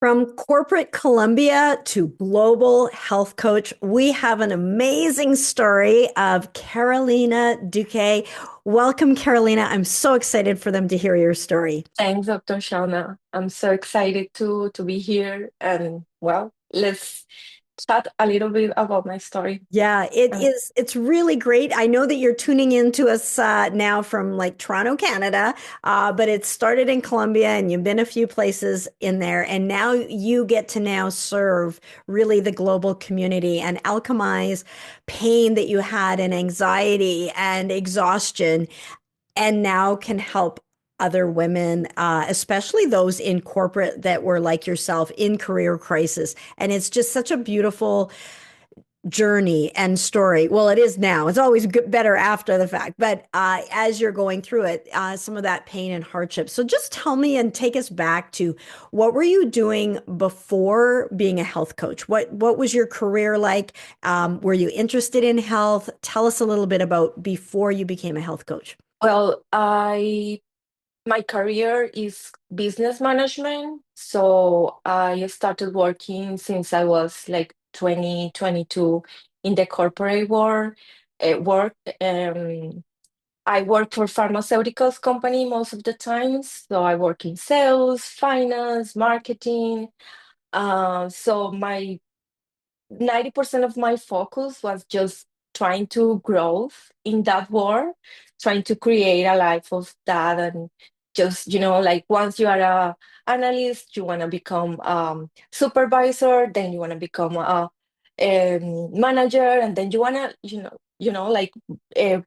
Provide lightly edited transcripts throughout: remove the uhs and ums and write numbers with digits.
From corporate Columbia to global health coach, we have an amazing story of Carolina Duque. Welcome, Carolina. I'm so excited for them to hear your story. Thanks, Dr. Shaunna. I'm so excited to be here and well, let's chat a little bit about my story. Yeah, it Uh, is. It's really great. I know that you're tuning in to us now from like Toronto, Canada, but it started in Colombia and you've been a few places in there. And now you get to now serve really the global community and alchemize pain that you had and anxiety and exhaustion and now can help other women, especially those in corporate that were like yourself in career crisis. And it's just such a beautiful journey and story. Well, it is now. It's always better after the fact, but as you're going through it, some of that pain and hardship. So just tell me and take us back to what were you doing before being a health coach? What was your career like? Were you interested in health? Tell us a little bit about before you became a health coach. well, I my career is business management, so I started working since I was like 20, 22 in the corporate world. Work. I work for pharmaceuticals company most of the time, so I work in sales, finance, marketing. So my 90% of my focus was just trying to grow in that world, trying to create a life of that. And just, like once you are a analyst, you want to become supervisor, then you want to become a manager, and then you want to, like uh,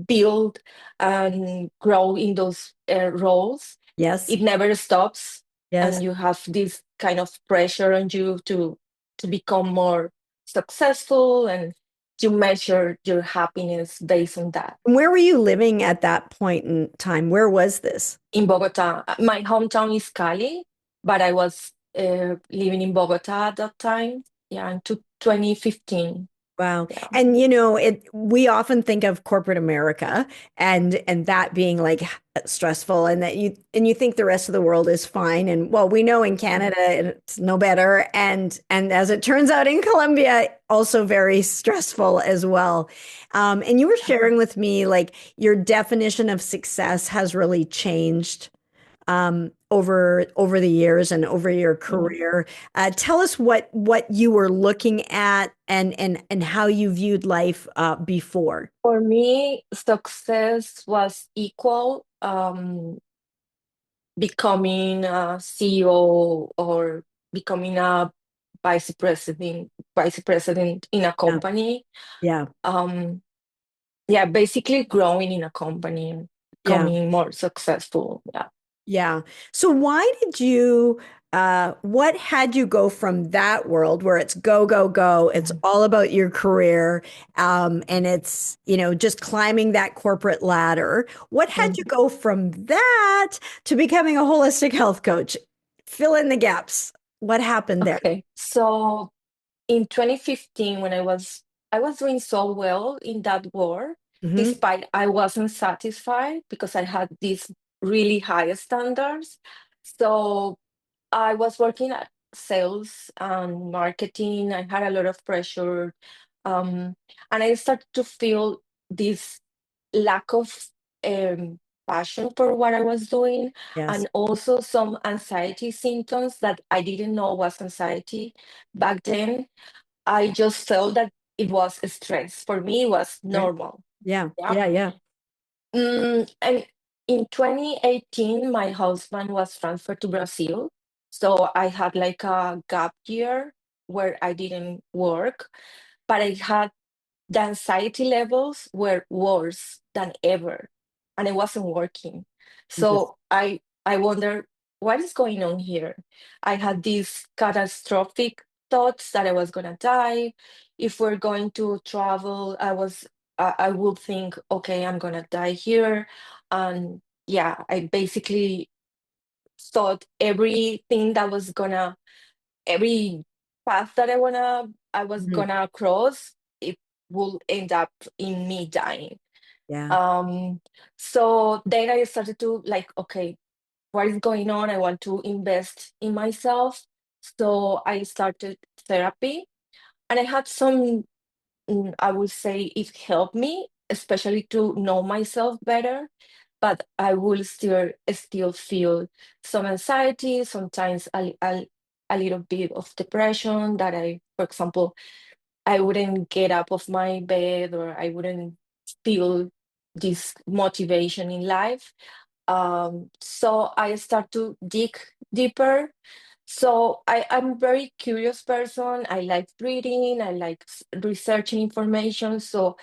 build and grow in those roles. Yes, It never stops, yes. and you have this kind of pressure on you to become more successful, and you measure your happiness based on that. Where were you living at that point in time? Where was this? In Bogota, my hometown is Cali, but I was living in Bogota at that time, yeah, in 2015. Wow. Yeah. And you know, we often think of corporate America and that being like stressful and that you think the rest of the world is fine and well, we know in Canada it's no better and as it turns out in Colombia also very stressful as well. And you were sharing with me like your definition of success has really changed over the years and over your Yeah. career. Tell us what you were looking at and how you viewed life before. For me, success was equal becoming a CEO or becoming a vice president in a Yeah, company. yeah, Um, yeah, basically growing in a company and yeah. becoming more successful. Yeah. Yeah. So why did you what had you go from that world where it's go, go, go, it's Mhm. all about your career, and it's, you know, just climbing that corporate ladder. What had you Mhm. go from that to becoming a holistic health coach? Fill in the gaps. What happened there? Okay. So in 2015, when I was doing so well in that war, Hmm. despite I wasn't satisfied because I had these really high standards. So I was working at sales and marketing. I had a lot of pressure. Um, and I started to feel this lack of um, passion for what I was doing, Yes. and also some anxiety symptoms that I didn't know was anxiety back then. I just felt that it was stress. For me, it was Right. normal. Yeah. Yeah. Yeah. Yeah. And in 2018, my husband was transferred to Brazil. So I had like a gap year where I didn't work, but I had the anxiety levels were worse than ever, and I wasn't working. Interesting. So I wonder what is going on here. I had these catastrophic thoughts that I was gonna die. If we're going to travel, I would think, okay, I'm gonna die here. And yeah, I basically thought everything that was gonna every path that I was Mhm. gonna cross, it will end up in me dying. Yeah. Um, so then I started to like, okay, what is going on. I want to invest in myself. So I started therapy, and I had some, I would say it helped me, especially to know myself better. But I will still feel some anxiety, sometimes a little bit of depression that for example, I wouldn't get up of my bed, or I wouldn't feel this motivation in life. So I start to dig deeper. So I'm a very curious person. I like reading, I like researching information. So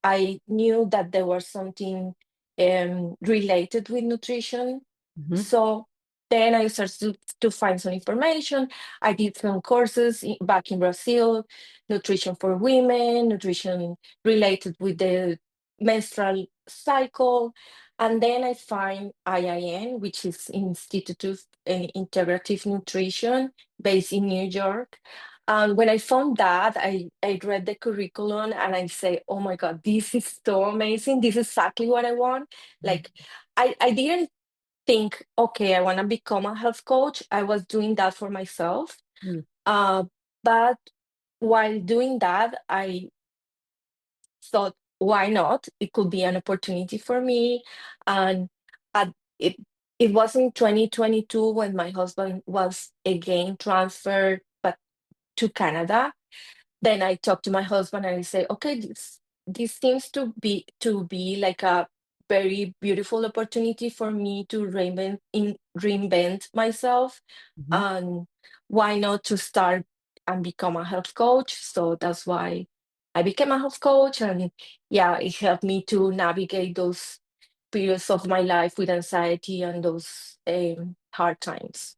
I knew that there was something related with nutrition. Mhm. So then I started to find some information. I did some courses back in Brazil, nutrition for women, nutrition related with the menstrual cycle. And then I find IIN, which is Institute of Integrative Nutrition, based in New York. And when I found that, I read the curriculum and I say, oh my God, this is so amazing. This is exactly what I want. Like, I didn't think, okay, I want to become a health coach. I was doing that for myself. Mhm. Uh, but while doing that, I thought, why not? It could be an opportunity for me. And at, it, it was in 2022 when my husband was again transferred, but to Canada. Then I talked to my husband and I say, okay, this seems to be like a very beautiful opportunity for me to reinvent myself. Mhm. And why not to start and become a health coach? So that's why I became a health coach. And yeah, it helped me to navigate those periods of my life with anxiety and those hard times.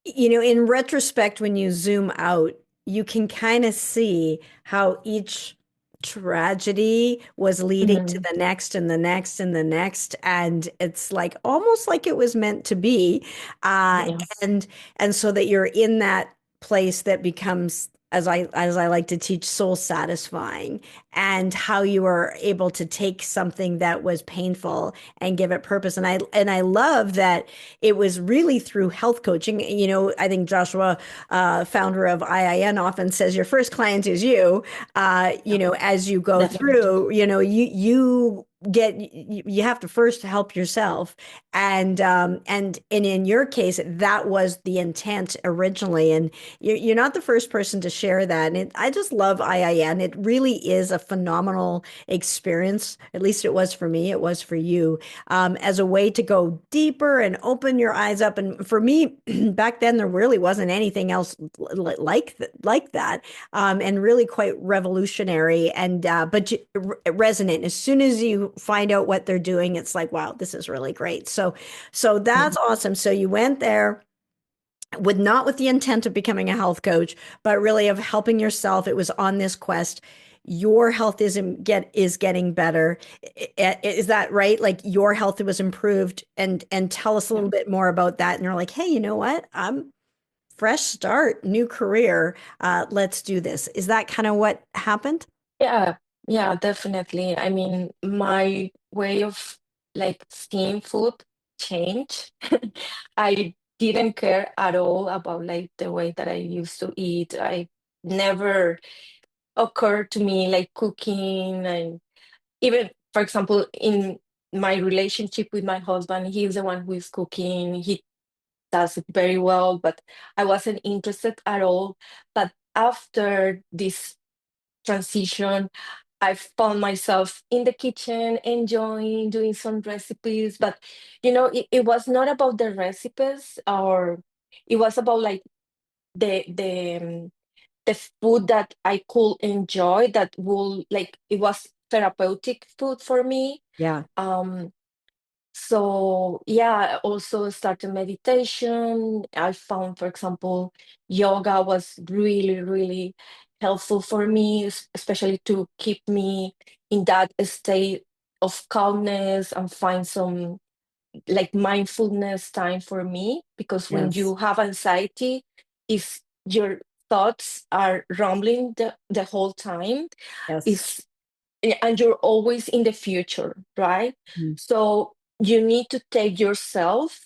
In retrospect, when you zoom out, you can kind of see how each tragedy was leading to Mhm. the next and the next and the next. And it's like almost like it was meant to be. Uh, Yeah. and and so that you're in that place that becomes, as I like to teach, soul satisfying, and how you are able to take something that was painful and give it purpose. And I love that it was really through health coaching. I think Joshua, founder of IIN, often says your first client is you. Yeah, As you go definitely. through, you have to first help yourself, and in your case, that was the intent originally. And you're not the first person to share that. And I just love IIN. It really is a phenomenal experience. At least it was for me. It was for you, as a way to go deeper and open your eyes up. And for me, back then, there really wasn't anything else like that, and really quite revolutionary and but resonant. As soon as you find out what they're doing, it's like, wow, this is really great. So that's Mhm. awesome. So you went there with not with the intent of becoming a health coach, but really of helping yourself. It was on this quest. Your health is getting better. Is that right? Like your health was improved, and tell us a Yeah. little bit more about that. And you're like, hey, you know what? I'm fresh start, new career. Let's do this. Is that kind of what happened? Yeah, yeah, definitely. I mean, my way of like seeing food changed. I didn't care at all about like the way that I used to eat. I never occurred to me like cooking, and even for example in my relationship with my husband, he's the one who is cooking. He does it very well, but I wasn't interested at all. But after this transition, I found myself in the kitchen enjoying doing some recipes, but it was not about the recipes, or it was about like the food that I could enjoy, that will like it was therapeutic food for me. Yeah. Um, so yeah, I also started meditation. I found, for example, yoga was really, really helpful for me, especially to keep me in that state of calmness and find some like mindfulness time for me. Because when Yes. you have anxiety, if your thoughts are rumbling the whole time, Yes. is and you're always in the future, right? Mm. So you need to take yourself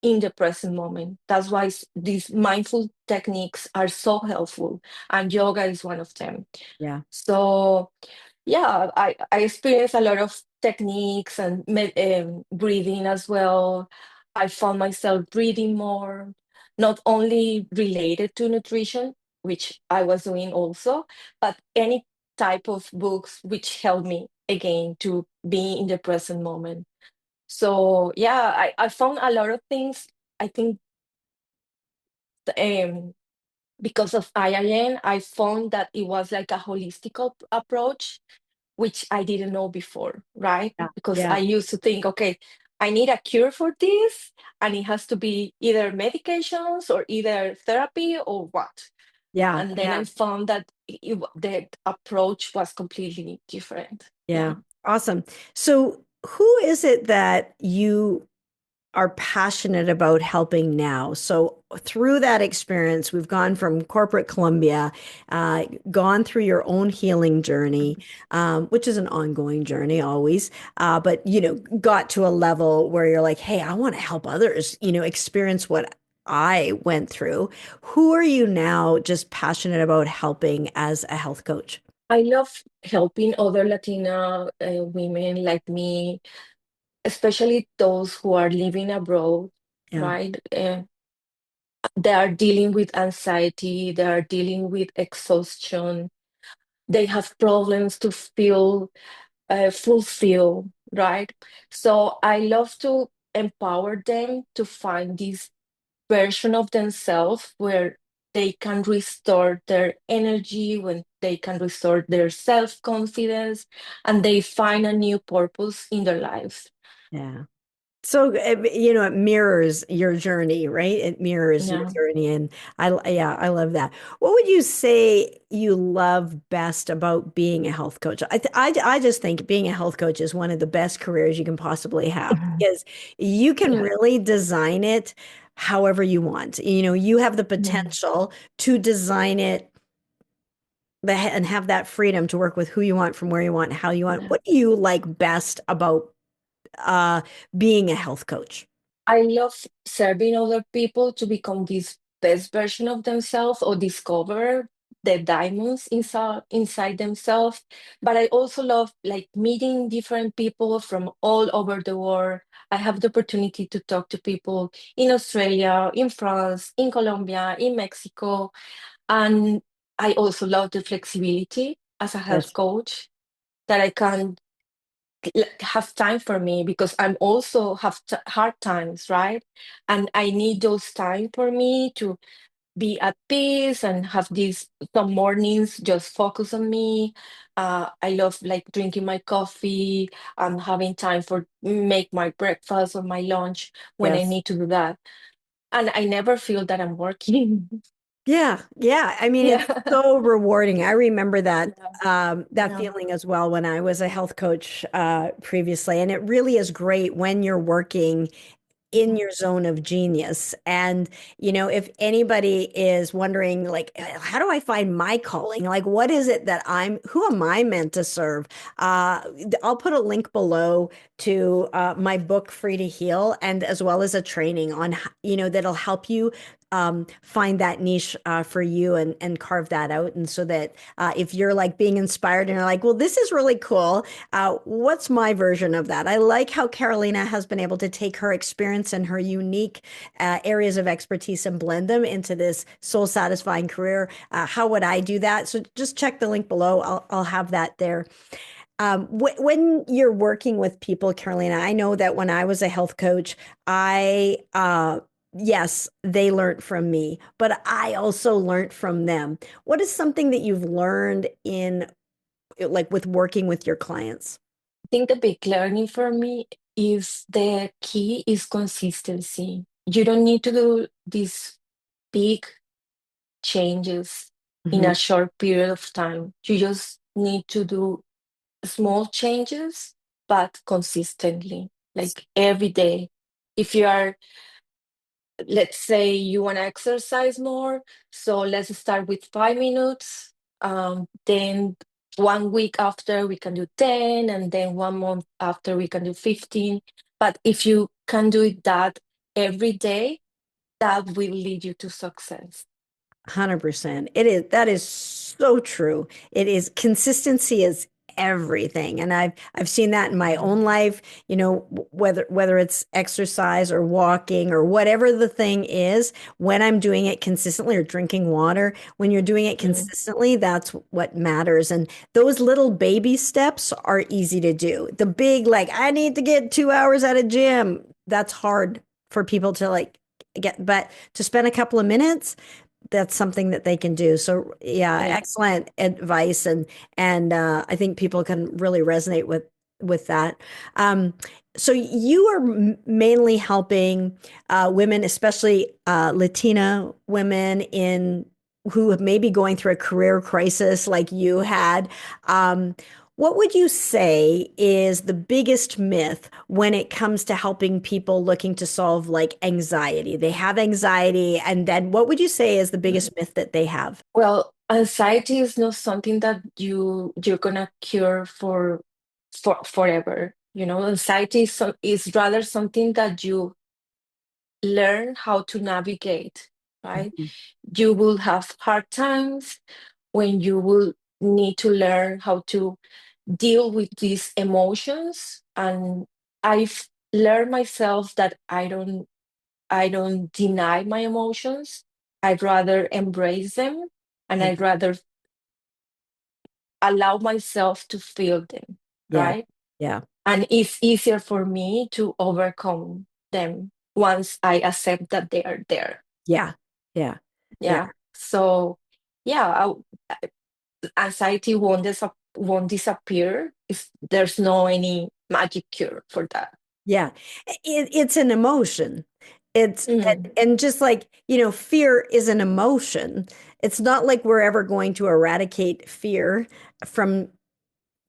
in the present moment. That's why these mindful techniques are so helpful, and yoga is one of them. Yeah. So yeah, I experience a lot of techniques and breathing as well. I found myself breathing more, not only related to nutrition, which I was doing also, but any type of books which helped me again to be in the present moment. So yeah, I found a lot of things. I think um, because of IIN, I found that it was like a holistic approach, which I didn't know before, right? Yeah. Because Yeah. I used to think, okay, I need a cure for this, and it has to be either medications or either therapy or what. Yeah. And then Yeah. I found that the approach was completely different. Yeah. Yeah. Awesome. So, who is it that you are passionate about helping now? So, through that experience, we've gone from corporate Columbia, gone through your own healing journey, which is an ongoing journey always, but got to a level where you're like, hey, I want to help others, experience what I went through. Who are you now just passionate about helping as a health coach? I love helping other Latina women like me, especially those who are living abroad, Yeah. right? They are dealing with anxiety, they are dealing with exhaustion, they have problems to feel fulfilled, right? So I love to empower them to find this version of themselves where they can restore their energy, when they can restore their self-confidence, and they find a new purpose in their lives. Yeah. So, it mirrors your journey, right? It mirrors your Yeah. journey. And yeah, I love that. What would you say you love best about being a health coach? I just think being a health coach is one of the best careers you can possibly have Mhm. because you can Yeah. really design it however you want. You have the Yeah. potential to design it and have that freedom to work with who you want, from where you want, how you want. Yeah. What do you like best about uh, being a health coach? I love serving other people to become this best version of themselves or discover the diamonds inside themselves. But I also love like meeting different people from all over the world. I have the opportunity to talk to people in Australia, in France, in Colombia, in Mexico. And I also love the flexibility as a health Yes. coach that I can have time for me because I'm also have hard times, right? And I need those time for me to be at peace and have these some mornings just focus on me. I love like drinking my coffee and having time for make my breakfast or my lunch when I Yes. need to do that. And I never feel that I'm working. Yeah, yeah. I mean, it's Yeah. so rewarding. I remember that Yeah. that Yeah. feeling as well when I was a health coach previously, and it really is great when you're working in your zone of genius. And, if anybody is wondering, like, how do I find my calling? Like, what is it that who am I meant to serve? Uh, I'll put a link below to my book, Free to Heal, and as well as a training on, that'll help you find that niche for you and carve that out. And so that if you're like being inspired and you're like, well, this is really cool. What's my version of that? I like how Carolina has been able to take her experience and her unique areas of expertise and blend them into this soul satisfying career. How would I do that? So just check the link below. I'll have that there. When you're working with people, Carolina, I know that when I was a health coach, yes, they learned from me, but I also learned from them. What is something that you've learned in like with working with your clients? I think the big learning for me is the key is consistency. You don't need to do these big changes in Hmm. a short period of time. You just need to do small changes, but consistently, like every day. If you are, let's say you want to exercise more, so let's start with 5 minutes. Then 1 week after we can do 10, and then 1 month after we can do 15. But if you can do it that every day, that will lead you to success. 100%. It is that is so true. It is consistency is everything. And I've seen that in my own life, whether it's exercise or walking or whatever the thing is, when I'm doing it consistently or drinking water, when you're doing it Mm. consistently, that's what matters. And those little baby steps are easy to do. The big like I need to get 2 hours at a gym, that's hard for people to like get, but to spend a couple of minutes, that's something that they can do. So yeah, Yeah. excellent advice, and I think people can really resonate with that. Um, so you are mainly helping women, especially Latina women in who may be going through a career crisis like you had. Um, what would you say is the biggest myth when it comes to helping people looking to solve like anxiety? They have anxiety, and then what would you say is the Mm. biggest myth that they have? Well, anxiety is not something that you're gonna cure for forever. You know, anxiety is rather something that you learn how to navigate, right? Mhm. You will have hard times when you will need to learn how to deal with these emotions. And I've learned myself that I don't deny my emotions. I'd rather embrace them, and Yeah, I'd rather allow myself to feel them, yeah, right? yeah, And it's easier for me to overcome them once I accept that they are there. yeah, yeah, yeah. Yeah. So, yeah, anxiety won't disappear if there's no any magic cure for that. Yeah, it's an emotion. It's Mm. and just like, fear is an emotion. It's not like we're ever going to eradicate fear from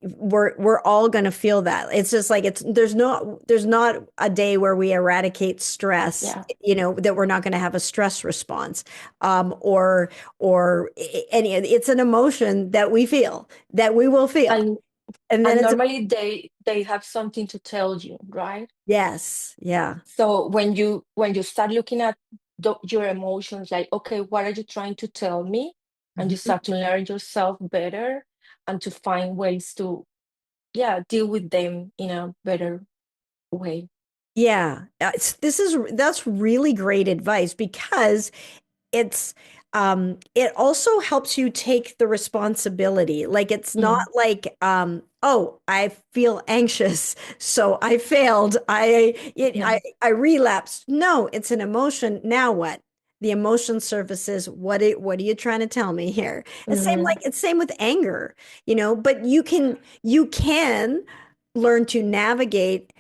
we're all going to feel that. It's just like it's there's not a day where we eradicate stress, Yeah. that we're not going to have a stress response. Or any it's an emotion that we feel, that we will feel. And And then and it's normally they have something to tell you, right? yes, yeah. So when you start looking at your emotions, like, okay, what are you trying to tell me? And you Mhm. start to learn yourself better and to find ways to, yeah, deal with them in a better way. Yeah, that's really great advice because it's it also helps you take the responsibility. Like it's not Mm. like oh, I feel anxious, so I failed. Yeah. I relapsed. No, it's an emotion. Now what? The emotion surfaces. What are you trying to tell me here? Mm. It's same with anger, but you can learn to navigate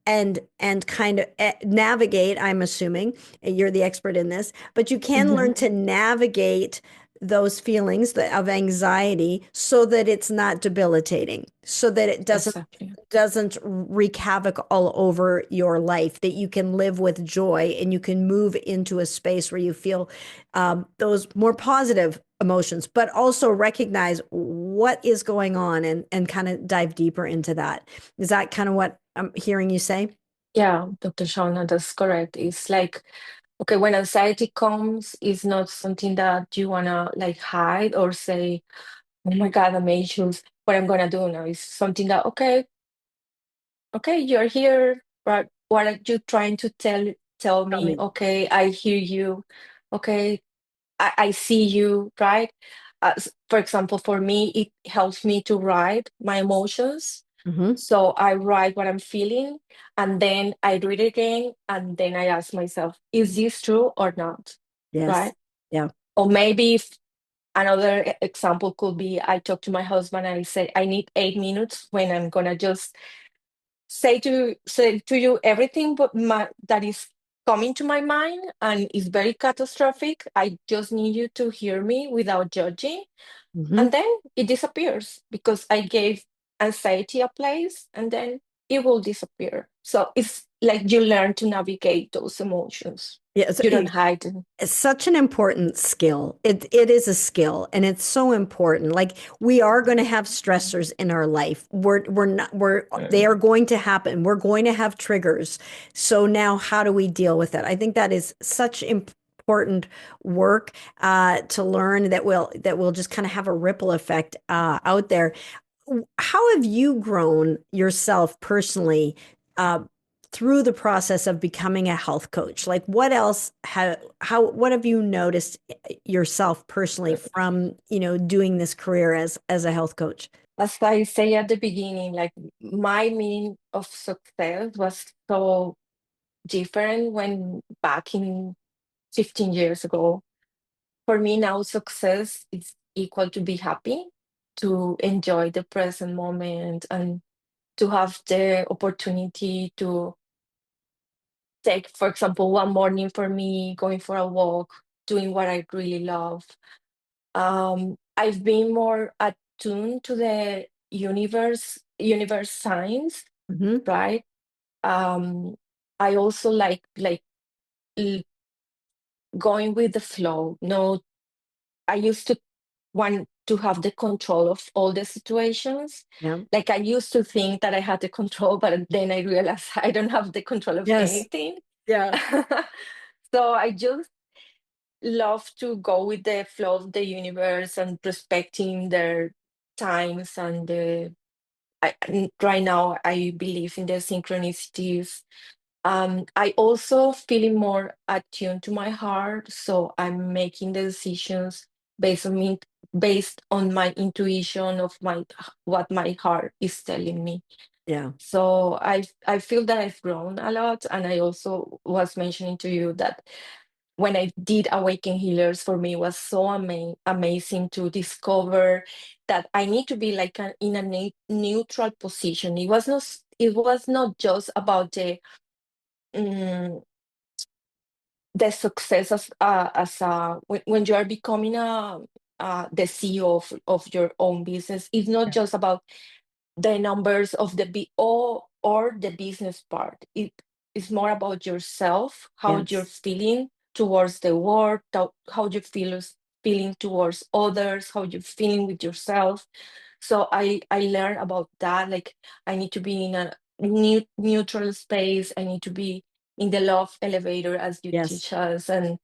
and kind of navigate, I'm assuming you're the expert in this, but you can Hmm. learn to navigate those feelings of anxiety so that it's not debilitating, so that it Exactly. doesn't wreak havoc all over your life, that you can live with joy and you can move into a space where you feel those more positive emotions, but also recognize what is going on and kind of dive deeper into that. Is that kind of what I'm hearing you say? Yeah, Dr. Shauna, that's correct. It's like, okay, when anxiety comes, it's not something that you wanna like hide or say, oh my God, I'm anxious. What I'm gonna do now is something that, okay, you're here, but what are you trying to tell Tell me? me. Okay, I hear you. Okay, I see you, right? For example, for me, it helps me to write my emotions. Hmm. So I write what I'm feeling, and then I read it again, and then I ask myself, is this true or not? Yes. Right? Yeah. Or maybe if another example could be I talk to my husband and I say, I need 8 minutes when I'm gonna just say to you everything that is coming to my mind and is very catastrophic. I just need you to hear me without judging, Hmm. and then it disappears because I gave anxiety a place, and then it will disappear. So it's like you learn to navigate those emotions. Yeah, You don't hide. it's such an important skill. It is a skill, and it's so important. Like, we are going to have stressors in our life. We're not we're they Mm. are going to happen. We're going to have triggers. So now, how do we deal with it? I think that is such important work to learn, that will just kind of have a ripple effect out there. How have you grown yourself personally uh, through the process of becoming a health coach? Like, what else what have you noticed yourself personally from, doing this career as a health coach? As I say at the beginning, like my meaning of success was so different when back in 15 years ago. For me now, success is equal to be happy, to enjoy the present moment, and to have the opportunity to take, for example, one morning for me, going for a walk, doing what I really love. I've been more attuned to the universe signs, Hmm. right? Um, I also like l- going with the flow. No, I used to want to have the control of all the situations. Yeah. Like I used to think that I had the control, but then I realized I don't have the control of Yes. anything. Yeah. So I just love to go with the flow of the universe and respecting their times and right now I believe in the synchronicities. I also feeling more attuned to my heart, so I'm making the decisions based on me, based on my intuition of my what my heart is telling me. Yeah. So I feel that I've grown a lot, and I also was mentioning to you that when I did Awaken Healers, for me was so amazing to discover that I need to be like in a neutral position. It was not just about mm, the success when you are becoming the CEO of your own business. It's not Yeah. just about the numbers of or the business part. It is more about yourself, how you're Yes. feeling towards the world, how you feeling towards others, how you're feeling with yourself. So I learned about that. Like I need to be in a neutral space. I need to be in the love elevator as you Yes. teach us. And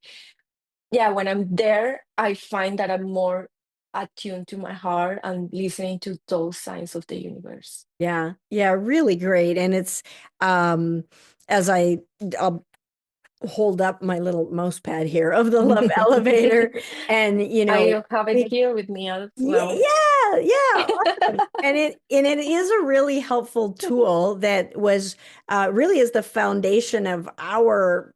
yeah, when I'm there, I find that I'm more attuned to my heart and listening to those signs of the universe. Yeah. Yeah. Really great. And it's um as I'll hold up my little mouse pad here of the love elevator, and I have it we here with me as well. yeah, yeah, awesome. And it is a really helpful tool that was really is the foundation of our,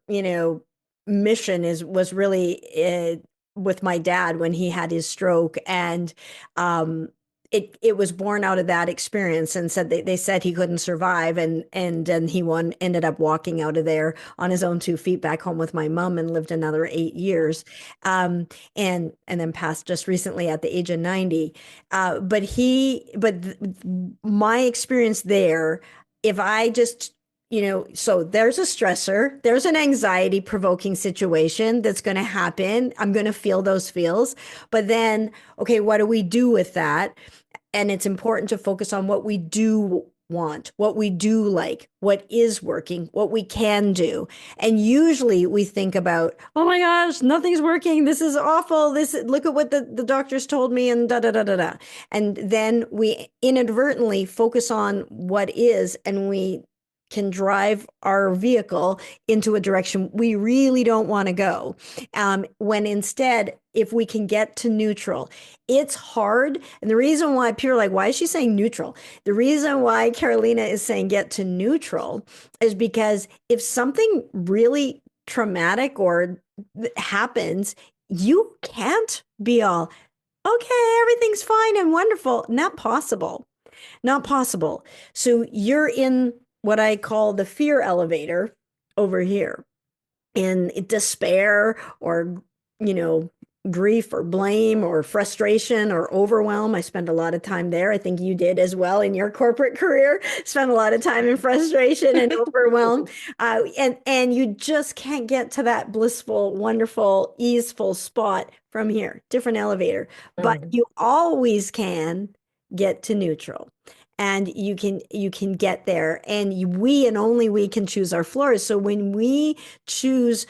mission is was really with my dad when he had his stroke, and um it was born out of that experience, and said they said he couldn't survive, and then ended up walking out of there on his own 2 feet back home with my mom, and lived another 8 years. And then passed just recently at the age of 90. My experience there, if I just, so there's a stressor, there's an anxiety provoking situation that's going to happen. I'm going to feel those feels. But then, okay, what do we do with that? And it's important to focus on what we do want, what we do like, what is working, what we can do. And usually we think about, oh my gosh, nothing's working. This is awful. Look at what the doctors told me, and da da da da da. And then we inadvertently focus on what is, and we can drive our vehicle into a direction we really don't want to go. When instead, if we can get to neutral, it's hard. And the reason why people are like, why is she saying neutral? The reason why Carolina is saying get to neutral is because if something really traumatic or happens, you can't be all, okay, everything's fine and wonderful. Not possible. Not possible. So you're in what I call the fear elevator over here, in despair, or, you know, grief or blame or frustration or overwhelm. I spend a lot of time there. I think you did as well in your corporate career. Spend a lot of time in frustration and overwhelm. And you just can't get to that blissful, wonderful, easeful spot from here. Different elevator, but Mm, you always can get to neutral. And you can get there, and we and only we can choose our floors. So when we choose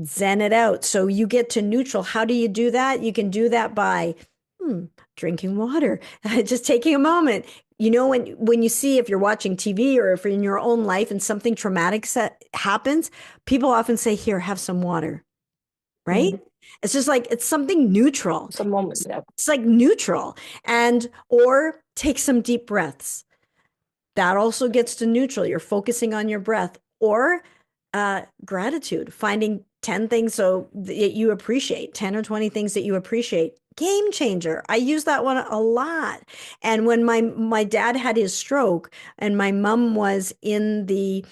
zen it out. So you get to neutral. How do you do that? You can do that by drinking water, just taking a moment. When you see, if you're watching TV or if you're in your own life and something traumatic happens, people often say, "Here, have some water." Right? mm. It's just like it's something neutral. Some moment, It's, yeah. it's like neutral, and or take some deep breaths. That also gets to neutral. You're focusing on your breath or gratitude, finding 10 things so that you appreciate, 10 or 20 things that you appreciate. Game changer. I use that one a lot. And when my dad had his stroke and my mom was in the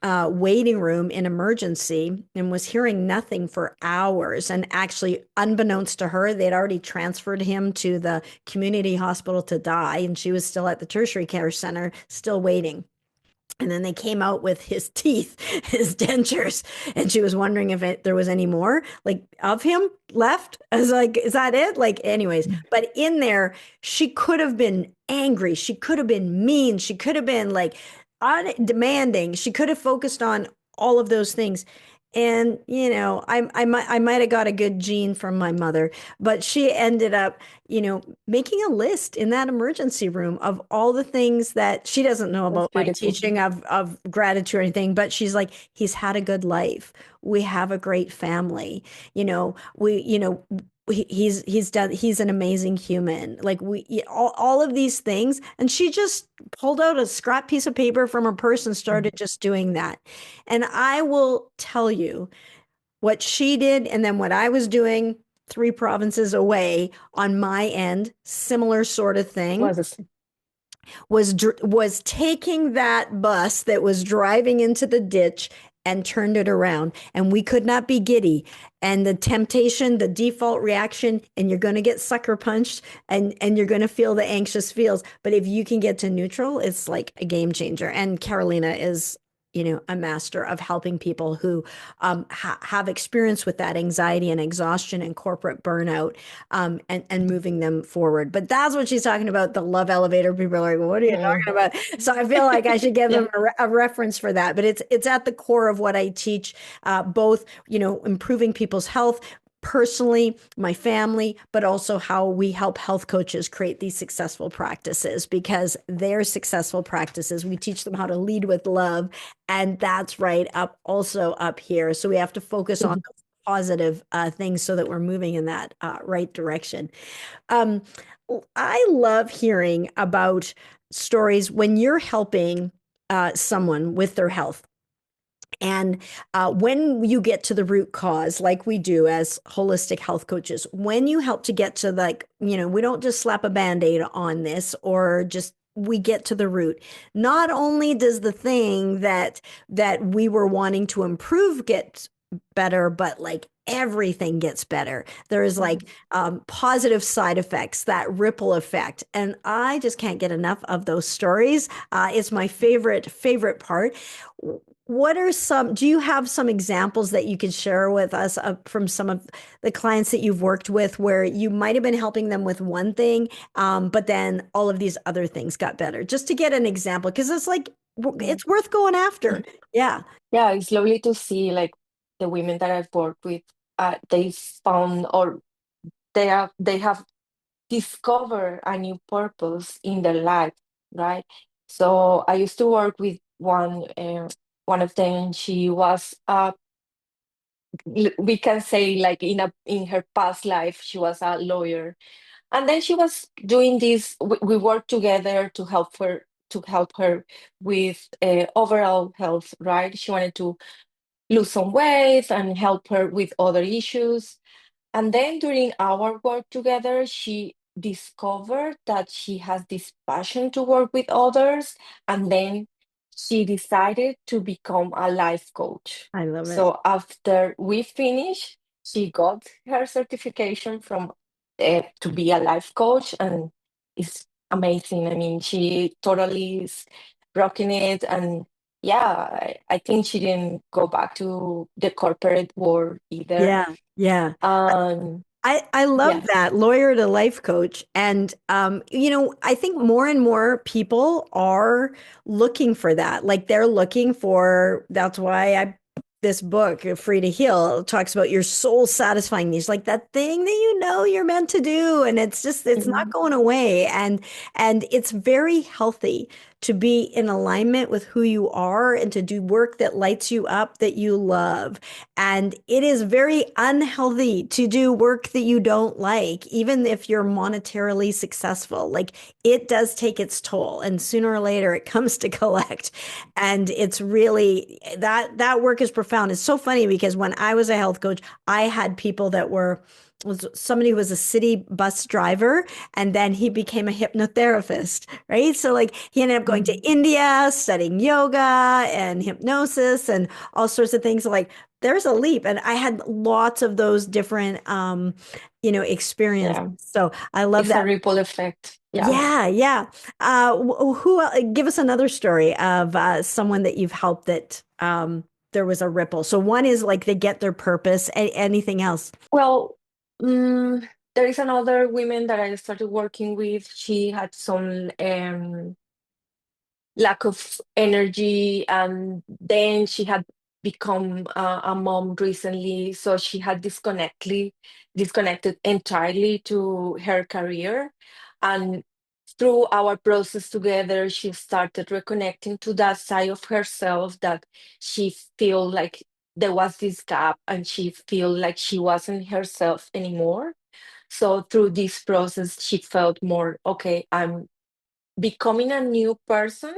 waiting room in emergency and was hearing nothing for hours. And actually, unbeknownst to her, they'd already transferred him to the community hospital to die. And she was still at the tertiary care center, still waiting. And then they came out with his teeth, his dentures, and she was wondering if there was any more like of him left. I was like, is that it? Like, anyways, but in there, she could have been angry. She could have been mean. She could have been like demanding. She could have focused on all of those things. And I might have got a good gene from my mother, but she ended up, making a list in that emergency room of all the things that she doesn't know That's about my beautiful. teaching of gratitude or anything, but she's like, he's had a good life. We have a great family. He's an amazing human. Like all of these things. And she just pulled out a scrap piece of paper from her purse and Mm. started just doing that. And I will tell you what she did and then what I was doing 3 provinces away on my end, similar sort of thing, Was the same. was taking that bus that was driving into the ditch and turned it around. And we could not be giddy. And the temptation, the default reaction, and you're going to get sucker punched and you're going to feel the anxious feels. But if you can get to neutral, it's like a game changer. And Carolina is, a master of helping people who have experience with that anxiety and exhaustion and corporate burnout, and moving them forward. But that's what she's talking about, the love elevator. People are like, what are you Mm. talking about? So I feel like I should give Yeah. them a reference for that. But it's at the core of what I teach, both, improving people's health personally, my family, but also how we help health coaches create these successful practices, because they're successful practices. We teach them how to lead with love. And that's right up also up here. So we have to focus on those positive things so that we're moving in that right direction. Um, I love hearing about stories when you're helping someone with their health. And when you get to the root cause, like we do as holistic health coaches, when you help to get to, like, we don't just slap a band-aid on this or just we get to the root. Not only does the thing that we were wanting to improve get better, but like everything gets better. There's like positive side effects, that ripple effect. And I just can't get enough of those stories. It's my favorite part. Do you have some examples that you could share with us from some of the clients that you've worked with where you might have been helping them with one thing, but then all of these other things got better? Just to get an example, because it's like, Mm. it's worth going after. Yeah. Yeah, it's lovely to see like the women that I've worked with, they found or they have discovered a new purpose in their life, right? So I used to work with one of them. She was we can say like in her past life she was a lawyer, and then she was doing this. We worked together to help her with overall health, right? She wanted to lose some weight and help her with other issues. And then during our work together, she discovered that she has this passion to work with others. And then she decided to become a life coach. I love it. So after we finished, she got her certification from to be a life coach, and it's amazing. I mean, she totally is rocking it, and yeah, I think she didn't go back to the corporate world either. Yeah, yeah. Um, I love yeah. that lawyer to life coach. And, I think more and more people are looking for that. Like they're looking for, that's why this book, Free to Heal, talks about your soul satisfying needs, like that thing that you're meant to do. And it's not Mhm. going away. And it's very healthy to be in alignment with who you are and to do work that lights you up, that you love. And it is very unhealthy to do work that you don't like, even if you're monetarily successful. Like it does take its toll, and sooner or later it comes to collect. And it's really that work is profound. It's so funny because when I was a health coach, I had people that was somebody who was a city bus driver and then he became a hypnotherapist, right? So like he ended up going to Mhm. India, studying yoga and hypnosis and all sorts of things. Like there's a leap. And I had lots of those different, experiences. Yeah, So I love it's a that. ripple effect. Yeah. Yeah, yeah. Give us another story of someone that you've helped that there was a ripple. So one is like they get their purpose. Anything else? Well, there is another woman that I started working with. She had some lack of energy, and then she had become a mom recently, so she had disconnected entirely to her career. And through our process together, she started reconnecting to that side of herself that she feel like there was this gap, and she feel like she wasn't herself anymore. So through this process she felt more okay, I'm becoming a new person,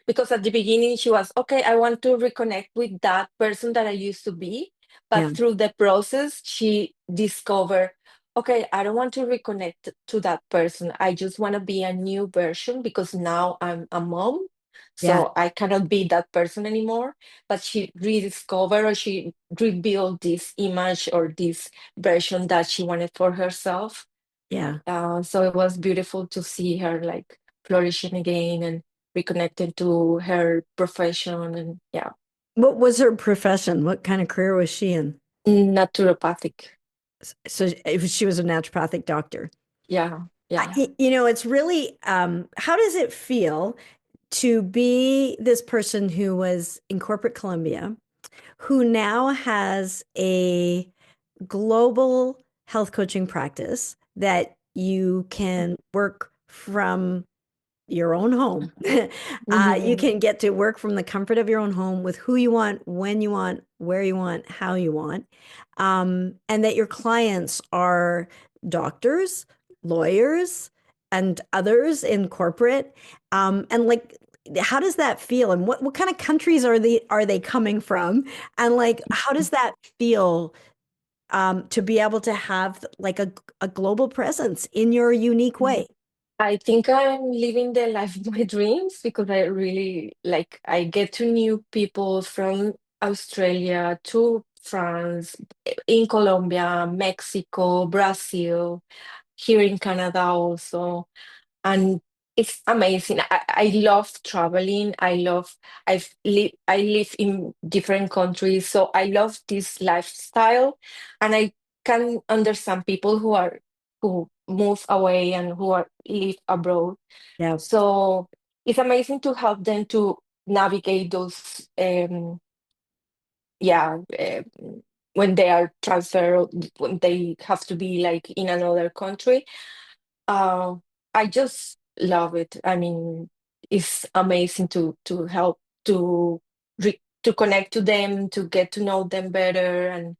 because at the beginning she was okay, I want to reconnect with that person that I used to be. But Yeah, through the process she discovered, okay, I don't want to reconnect to that person, I just want to be a new version because now I'm a mom, yeah, so I cannot be that person anymore. But she rediscovered, or she rebuilt this image or this version that she wanted for herself. yeah. So it was beautiful to see her like flourishing again and reconnecting to her profession, and yeah, What was her profession? What kind of career was she in? naturopathic. So she was a naturopathic doctor. Yeah, yeah. It's really, how does it feel to be this person who was in corporate Columbia, who now has a global health coaching practice that you can work from your own home. You Mhm. can get to work from the comfort of your own home with who you want, when you want, where you want, how you want. And that your clients are doctors, lawyers, and others in corporate. And like, how does that feel? And what kind of countries are they coming from? And like, how does that feel to be able to have like a global presence in your unique way? I think I'm living the life of my dreams, because I really like, I get to new people from Australia to France, in Colombia, Mexico, Brazil, here in Canada also. And it's amazing. I love traveling. I live in different countries, so I love this lifestyle, and I can understand people who move away and who are live abroad. Yeah, So it's amazing to help them to navigate those yeah when they are transferred, when they have to be like in another country. uh, I just love it. I mean, it's amazing to help to connect to them, to get to know them better, and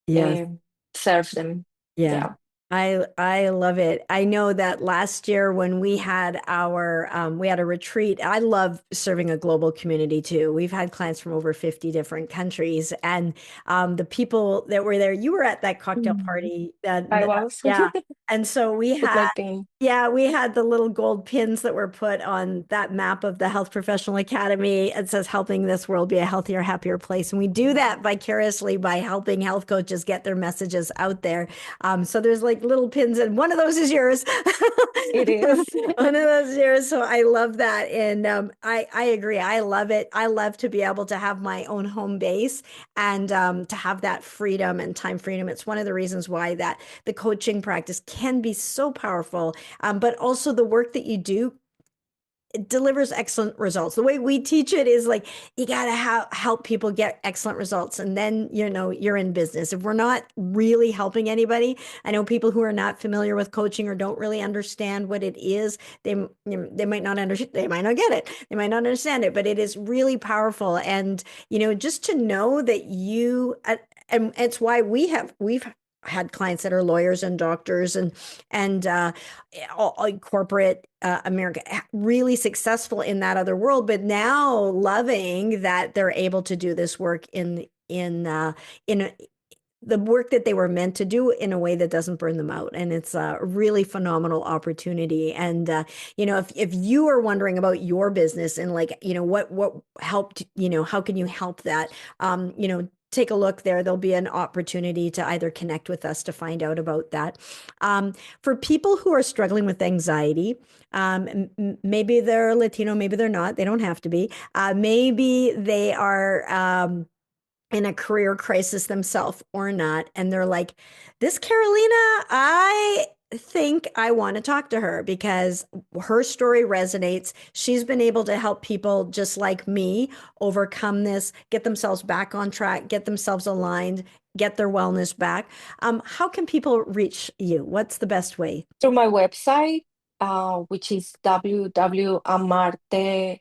yes. serve them. Yeah. Yeah. I love it. I know that last year when we had a retreat. I love serving a global community too. We've had clients from over 50 different countries, and the people that were there, you were at that cocktail Mhm. party that, I was. yeah. And so with my pain. yeah, we had the little gold pins that were put on that map of the Health Professional Academy. It says helping this world be a healthier, happier place. And we do that vicariously by helping health coaches get their messages out there. So there's like little pins, and one of those is yours. It is. One of those years. So I love that. And I agree. I love it. I love to be able to have my own home base and to have that freedom and time freedom. It's one of the reasons why that the coaching practice can be so powerful. But also the work that you do, it delivers excellent results. The way we teach it is like you got to help people get excellent results, and then you're in business. If we're not really helping anybody, I know people who are not familiar with coaching or don't really understand what it is. They might not understand. They might not get it. They might not understand it. But it is really powerful, and just to know that and it's why we've had clients that are lawyers and doctors and all corporate America, really successful in that other world, but now loving that they're able to do this work in the work that they were meant to do in a way that doesn't burn them out. And it's a really phenomenal opportunity. And if you are wondering about your business and like what helped, how can you help that, take a look there. There'll be an opportunity to either connect with us to find out about that. For people who are struggling with anxiety, maybe they're Latino, maybe they're not. They don't have to be. Maybe they are in a career crisis themselves or not. And they're like, this Carolina, I think I want to talk to her because her story resonates. She's been able to help people just like me overcome this, get themselves back on track, get themselves aligned, get their wellness back. How can people reach you? What's the best way? Through my website, which is www.amarte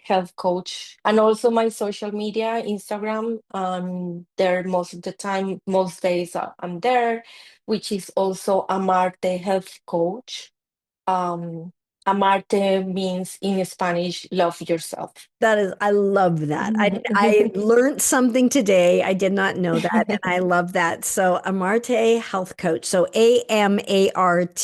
Health Coach, and also my social media, Instagram. There most of the time, most days I'm there, which is also Amarte Health Coach. Um, Amarte means in Spanish, love yourself. That is, I love that. I learned something today. I did not know that, and I love that. So, Amarte Health Coach. So, AMARTE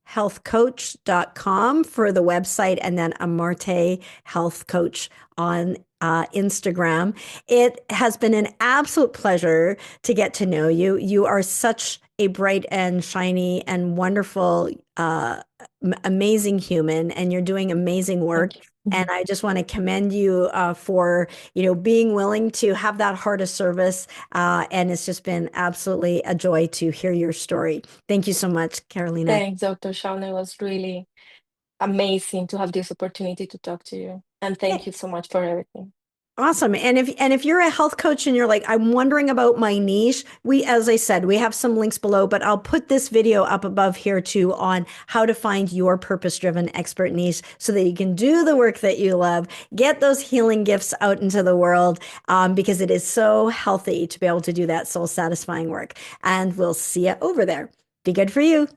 healthcoach.com for the website, and then Amarte Health Coach on Instagram. It has been an absolute pleasure to get to know you. You are such a bright and shiny and wonderful, amazing human, and you're doing amazing work. Thank you. And I just want to commend you for, being willing to have that heart of service. And it's just been absolutely a joy to hear your story. Thank you so much, Carolina. Thanks, Dr. Shaunna. It was really amazing to have this opportunity to talk to you. And thank you so much for everything. Awesome. And if you're a health coach and you're like, I'm wondering about my niche, as I said, we have some links below, but I'll put this video up above here too on how to find your purpose-driven expert niche so that you can do the work that you love, get those healing gifts out into the world, because it is so healthy to be able to do that soul satisfying work. And we'll see you over there. Be good for you.